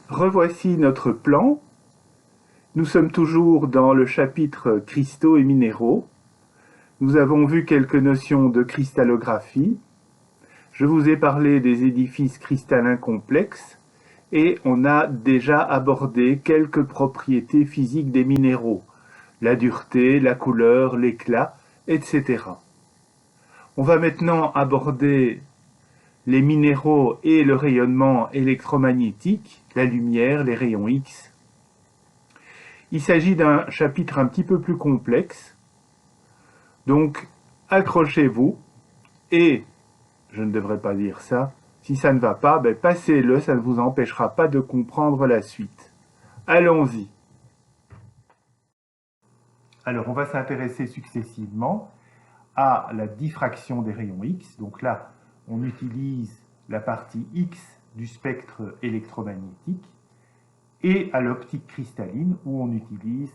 Revoici notre plan. Nous sommes toujours dans le chapitre cristaux et minéraux. Nous avons vu quelques notions de cristallographie. Je vous ai parlé des édifices cristallins complexes et on a déjà abordé quelques propriétés physiques des minéraux, la dureté, la couleur, l'éclat, etc. On va maintenant aborder les minéraux et le rayonnement électromagnétique, la lumière, les rayons X. Il s'agit d'un chapitre un petit peu plus complexe, donc accrochez-vous et, je ne devrais pas dire ça, si ça ne va pas, passez-le, ça ne vous empêchera pas de comprendre la suite. Allons-y. Alors on va s'intéresser successivement à la diffraction des rayons X. Donc là, on utilise la partie X du spectre électromagnétique et à l'optique cristalline où on utilise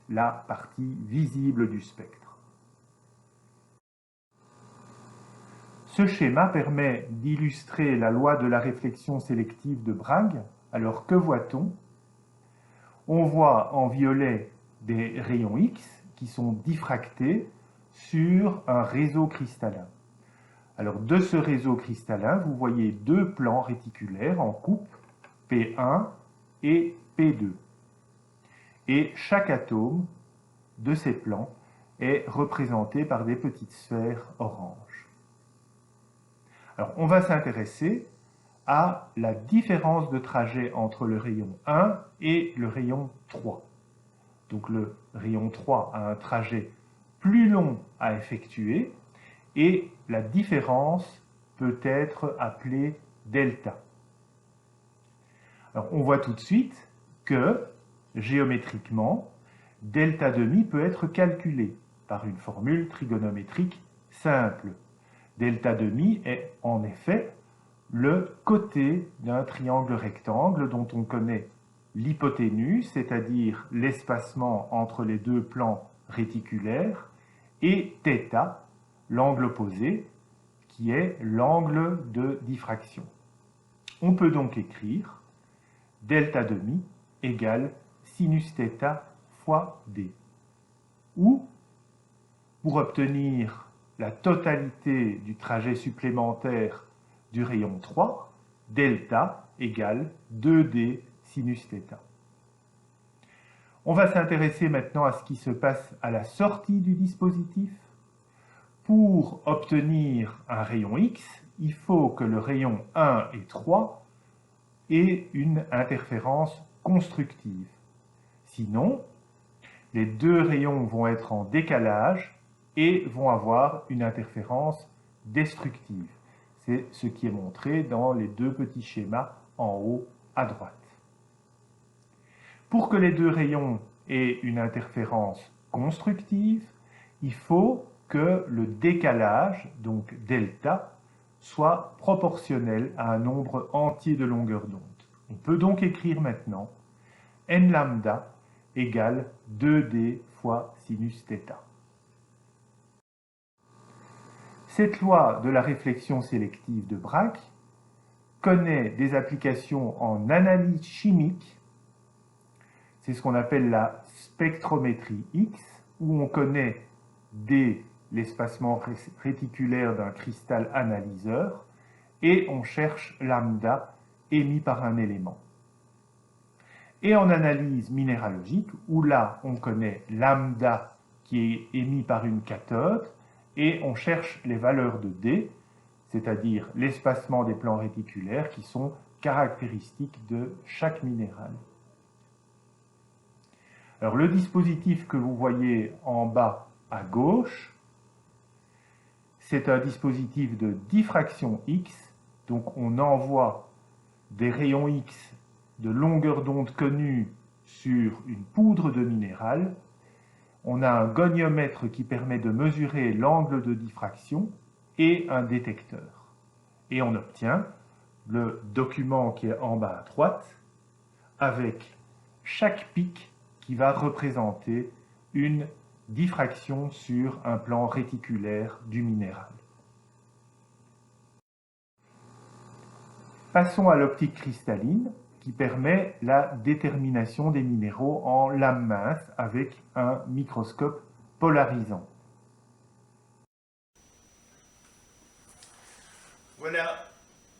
la partie visible du spectre. Ce schéma permet d'illustrer la loi de la réflexion sélective de Bragg. Alors que voit-on? On voit en violet des rayons X qui sont diffractés sur un réseau cristallin. Alors de ce réseau cristallin, vous voyez deux plans réticulaires en coupe, P1 et P2. Et chaque atome de ces plans est représenté par des petites sphères oranges. Alors on va s'intéresser à la différence de trajet entre le rayon 1 et le rayon 3. Donc le rayon 3 a un trajet plus long à effectuer et la différence peut être appelée delta. Alors on voit tout de suite que géométriquement, delta demi peut être calculé par une formule trigonométrique simple. Delta demi est en effet le côté d'un triangle rectangle dont on connaît l'hypoténuse, c'est-à-dire l'espacement entre les deux plans réticulaires, et θ, l'angle opposé, qui est l'angle de diffraction. On peut donc écrire delta demi égale sinus θ fois d. Ou, pour obtenir la totalité du trajet supplémentaire du rayon 3, delta égale 2d sinus θ. On va s'intéresser maintenant à ce qui se passe à la sortie du dispositif. Pour obtenir un rayon X, il faut que le rayon 1 et 3 aient une interférence constructive. Sinon, les deux rayons vont être en décalage et vont avoir une interférence destructive. C'est ce qui est montré dans les deux petits schémas en haut à droite. Pour que les deux rayons aient une interférence constructive, il faut que le décalage, donc delta, soit proportionnel à un nombre entier de longueurs d'onde. On peut donc écrire maintenant n lambda égale 2d fois sinus θ. Cette loi de la réflexion sélective de Bragg connaît des applications en analyse chimique. C'est ce qu'on appelle la spectrométrie X, où on connaît D, l'espacement réticulaire d'un cristal analyseur, et on cherche lambda émis par un élément. Et en analyse minéralogique, où là on connaît lambda qui est émis par une cathode, et on cherche les valeurs de D, c'est-à-dire l'espacement des plans réticulaires qui sont caractéristiques de chaque minéral. Alors le dispositif que vous voyez en bas à gauche, c'est un dispositif de diffraction X, donc on envoie des rayons X de longueur d'onde connue sur une poudre de minéral. On a un goniomètre qui permet de mesurer l'angle de diffraction et un détecteur. Et on obtient le document qui est en bas à droite avec chaque pic qui va représenter une diffraction sur un plan réticulaire du minéral. Passons à l'optique cristalline, qui permet la détermination des minéraux en lame mince avec un microscope polarisant. Voilà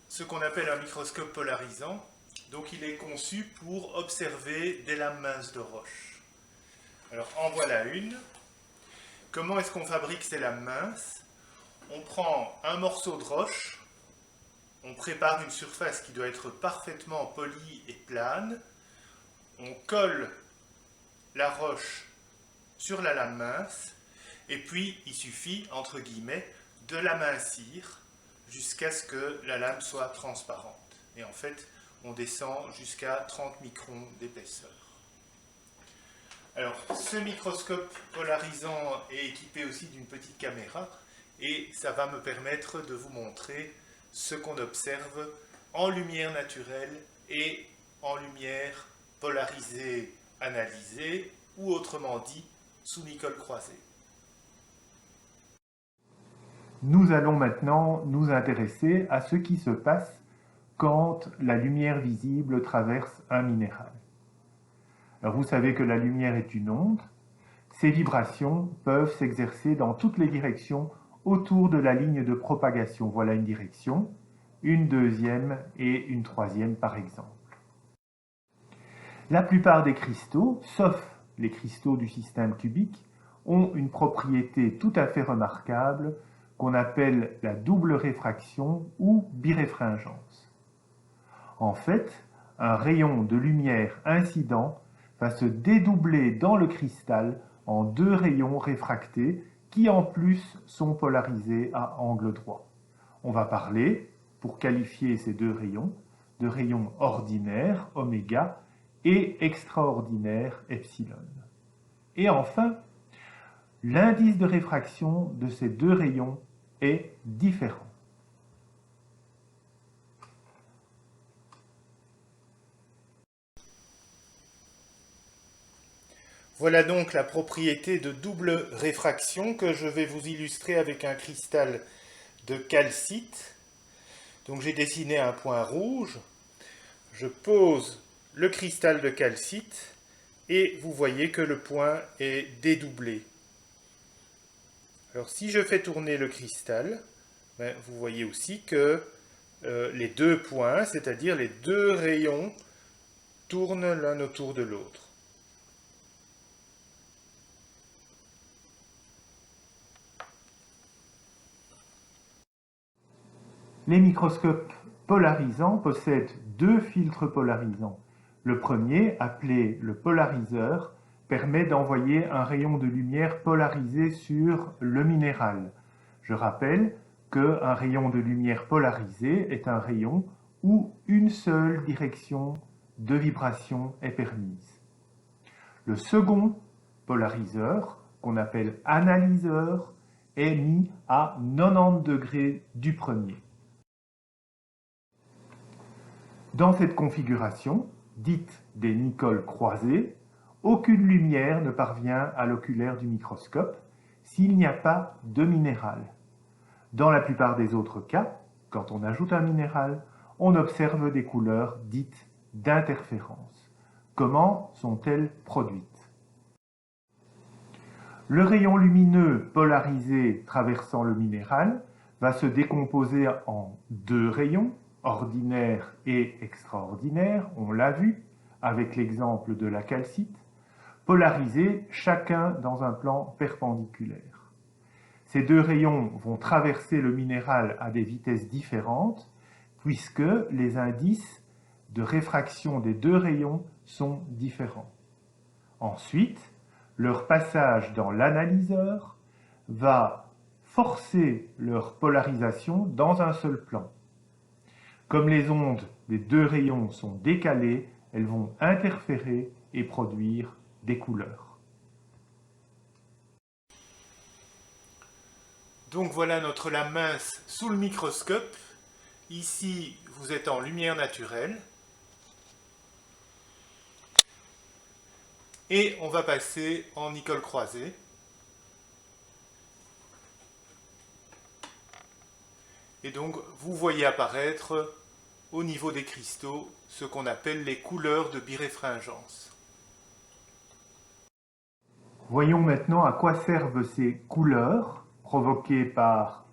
ce qu'on appelle un microscope polarisant. Donc il est conçu pour observer des lames minces de roche. Alors en voilà une. Comment est-ce qu'on fabrique ces lames minces? On prend un morceau de roche, on prépare une surface qui doit être parfaitement polie et plane, on colle la roche sur la lame mince, et puis il suffit, entre guillemets, de l'amincir jusqu'à ce que la lame soit transparente. Et en fait, on descend jusqu'à 30 microns d'épaisseur. Alors, ce microscope polarisant est équipé aussi d'une petite caméra, et ça va me permettre de vous montrer ce qu'on observe en lumière naturelle et en lumière polarisée analysée, ou autrement dit, sous Nicole Croiset. Nous allons maintenant nous intéresser à ce qui se passe quand la lumière visible traverse un minéral. Alors vous savez que la lumière est une onde. Ces vibrations peuvent s'exercer dans toutes les directions autour de la ligne de propagation. Voilà une direction, une deuxième et une troisième par exemple. La plupart des cristaux, sauf les cristaux du système cubique, ont une propriété tout à fait remarquable qu'on appelle la double réfraction ou biréfringence. En fait, un rayon de lumière incident va se dédoubler dans le cristal en deux rayons réfractés qui en plus sont polarisés à angle droit. On va parler, pour qualifier ces deux rayons, de rayons ordinaires, oméga, et extraordinaires, epsilon. Et enfin, l'indice de réfraction de ces deux rayons est différent. Voilà donc la propriété de double réfraction que je vais vous illustrer avec un cristal de calcite. Donc j'ai dessiné un point rouge, je pose le cristal de calcite et vous voyez que le point est dédoublé. Alors si je fais tourner le cristal, vous voyez aussi que les deux points, c'est-à-dire les deux rayons, tournent l'un autour de l'autre. Les microscopes polarisants possèdent deux filtres polarisants. Le premier, appelé le polariseur, permet d'envoyer un rayon de lumière polarisé sur le minéral. Je rappelle qu'un rayon de lumière polarisé est un rayon où une seule direction de vibration est permise. Le second polariseur, qu'on appelle analyseur, est mis à 90 degrés du premier. Dans cette configuration, dite des Nicole croisées, aucune lumière ne parvient à l'oculaire du microscope s'il n'y a pas de minéral. Dans la plupart des autres cas, quand on ajoute un minéral, on observe des couleurs dites d'interférence. Comment sont-elles produites? Le rayon lumineux polarisé traversant le minéral va se décomposer en deux rayons, ordinaire et extraordinaire, on l'a vu avec l'exemple de la calcite, polarisés chacun dans un plan perpendiculaire. Ces deux rayons vont traverser le minéral à des vitesses différentes puisque les indices de réfraction des deux rayons sont différents. Ensuite, leur passage dans l'analyseur va forcer leur polarisation dans un seul plan. Comme les ondes des deux rayons sont décalées, elles vont interférer et produire des couleurs. Donc voilà notre lame mince sous le microscope. Ici, vous êtes en lumière naturelle. Et on va passer en Nicole croisée. Et donc, vous voyez apparaître au niveau des cristaux ce qu'on appelle les couleurs de biréfringence. Voyons maintenant à quoi servent ces couleurs provoquées par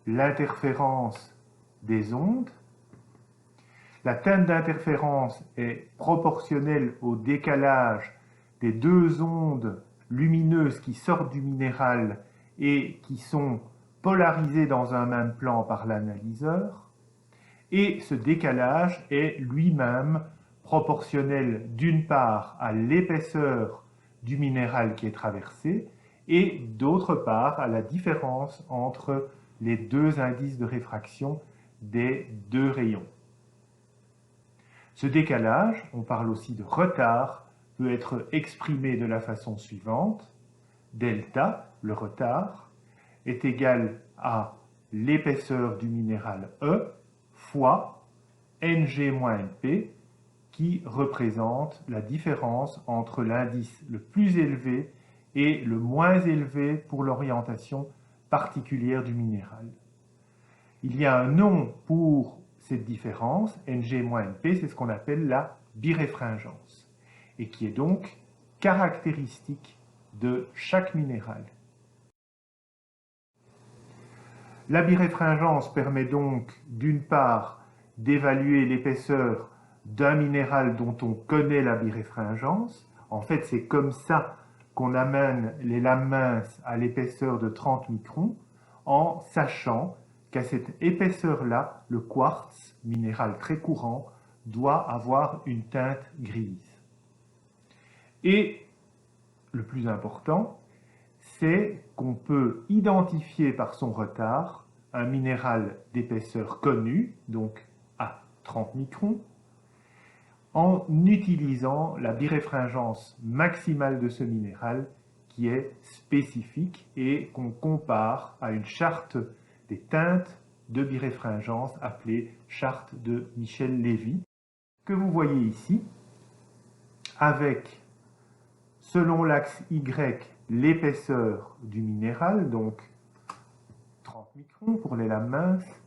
l'interférence des ondes. La teinte d'interférence est proportionnelle au décalage des deux ondes lumineuses qui sortent du minéral et qui sont polarisées dans un même plan par l'analyseur. Et ce décalage est lui-même proportionnel d'une part à l'épaisseur du minéral qui est traversé et d'autre part à la différence entre les deux indices de réfraction des deux rayons. Ce décalage, on parle aussi de retard, peut être exprimé de la façon suivante. Delta, le retard, est égal à l'épaisseur du minéral E fois Ng-Np, qui représente la différence entre l'indice le plus élevé et le moins élevé pour l'orientation particulière du minéral. Il y a un nom pour cette différence, Ng-Np, c'est ce qu'on appelle la biréfringence, et qui est donc caractéristique de chaque minéral. La biréfringence permet donc d'une part d'évaluer l'épaisseur d'un minéral dont on connaît la biréfringence. En fait, c'est comme ça qu'on amène les lames minces à l'épaisseur de 30 microns, en sachant qu'à cette épaisseur-là, le quartz, minéral très courant, doit avoir une teinte grise. Et le plus important, c'est qu'on peut identifier par son retard un minéral d'épaisseur connue, donc à 30 microns, en utilisant la biréfringence maximale de ce minéral qui est spécifique et qu'on compare à une charte des teintes de biréfringence appelée charte de Michel-Lévy, que vous voyez ici, avec, selon l'axe Y, l'épaisseur du minéral, donc 30 microns pour les lames minces,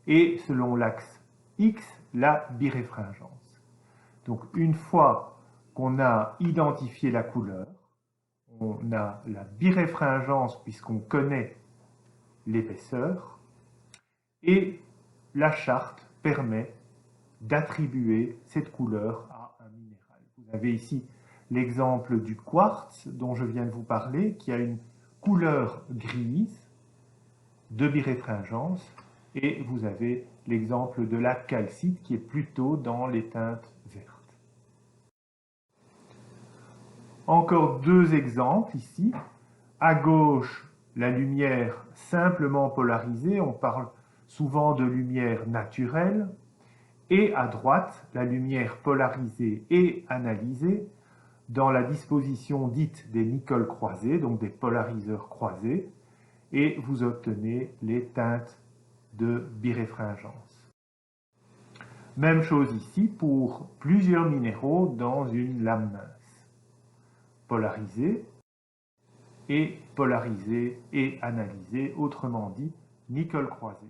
et selon l'axe X, la biréfringence. Donc une fois qu'on a identifié la couleur, on a la biréfringence puisqu'on connaît l'épaisseur, et la charte permet d'attribuer cette couleur à un minéral. Vous avez ici l'exemple du quartz dont je viens de vous parler, qui a une couleur grise de biréfringence, et vous avez l'exemple de la calcite qui est plutôt dans les teintes vertes. Encore deux exemples ici. À gauche, la lumière simplement polarisée, on parle souvent de lumière naturelle, et à droite, la lumière polarisée et analysée dans la disposition dite des Nicholl croisés, donc des polariseurs croisés, et vous obtenez les teintes de biréfringence. Même chose ici pour plusieurs minéraux dans une lame mince. Polarisé et analysé, autrement dit Nicholl croisé.